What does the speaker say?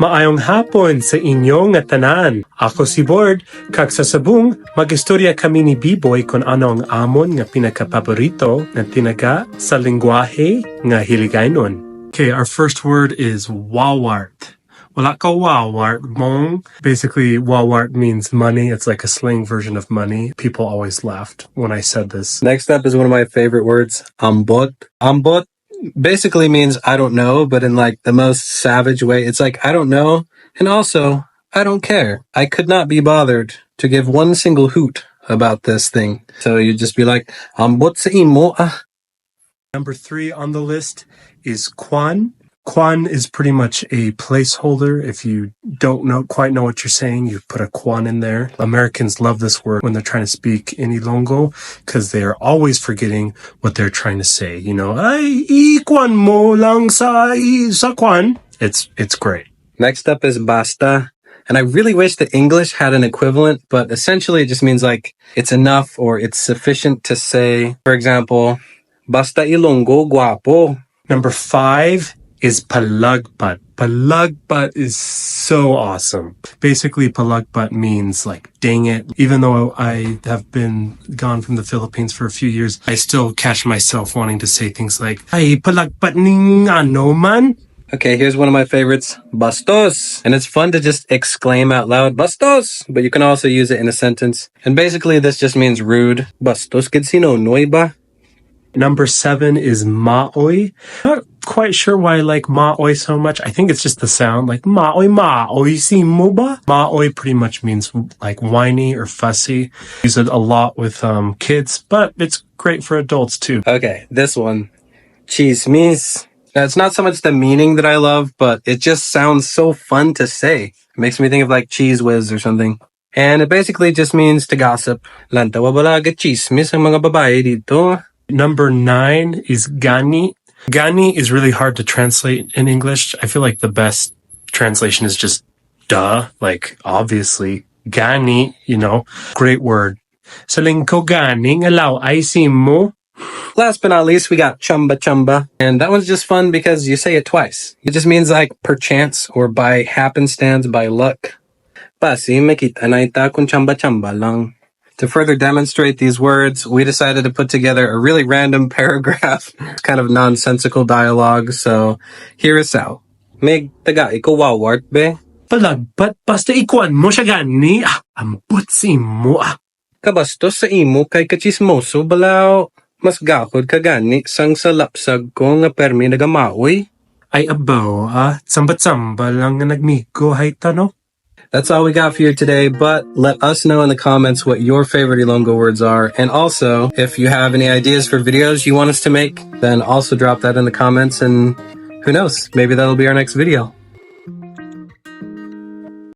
Maayong hapon sa inyong tanan. Ako si Bord, kag sa sabong magistorya kami ni B-Boy kung ano ang amon nga pinakapaborito nga tinaga sa lingwahe nga Hiligaynon. Okay, our first word is wawart. Wala ka wawart mong. Basically, wawart means money. It's like a slang version of money. People always laughed when I said this. Next up is one of my favorite words, ambot. Ambot basically means I don't know, but in like the most savage way. It's like I don't know, and also I don't care. I could not be bothered to give one single hoot about this thing. So you just be like, ambot sa imo ah. Number 3 on the list is kwan. Kwan is pretty much a placeholder. If you don't quite know what you're saying, you put a kwan in there. Americans love this word when they're trying to speak in Ilonggo because they are always forgetting what they're trying to say. You know, ay, ikwan mo lang sa kwan. It's great. Next up is basta. And I really wish the English had an equivalent, but essentially it just means like it's enough or it's sufficient to say, for example, basta Ilonggo guapo. Number 5 is palagbat. Palagbat is so awesome. Basically, palagbat means like, dang it. Even though I have been gone from the Philippines for a few years, I still catch myself wanting to say things like, ay, palagbat ning ano man. Okay, here's one of my favorites, bastos. And it's fun to just exclaim out loud, bastos! But you can also use it in a sentence. And basically, this just means rude. Bastos gid sino noy ba? Number 7 is maoy. Not quite sure why I like maoy so much. I think it's just the sound, like maoy si mo ba? Maoy pretty much means like whiny or fussy. Use it a lot with kids, but it's great for adults too. Okay, this one, chismis. Now, it's not so much the meaning that I love, but it just sounds so fun to say. It makes me think of like cheese whiz or something. And it basically just means to gossip. Lantawa balaga chismis ang mga babae dito. Number 9 is gani. Gani is really hard to translate in English. I feel like the best translation is just duh, like obviously. Gani, you know, great word. Saling ko gani ngalaw ay mo. Last but not least, we got chumba chumba. And that one's just fun because you say it twice. It just means like perchance or by happenstance, by luck. Basi makita na ita kung chumba chumba lang. To further demonstrate these words, we decided to put together a really random paragraph. It's kind of nonsensical dialogue, so here is how. Meg taga ikaw wawart be? Palagpat basta ikuan mo siya gani. Ambot si mo. Kabastos sa imo kay kachismoso balaw. Mas gahod ka gani sang sa lapsag ko nga permi nagamaoy. Ay abaw, samba-samba lang nga nagmigo hay tano. That's all we got for you today, but let us know in the comments what your favorite Ilonggo words are. And also, if you have any ideas for videos you want us to make, then also drop that in the comments and who knows, maybe that'll be our next video.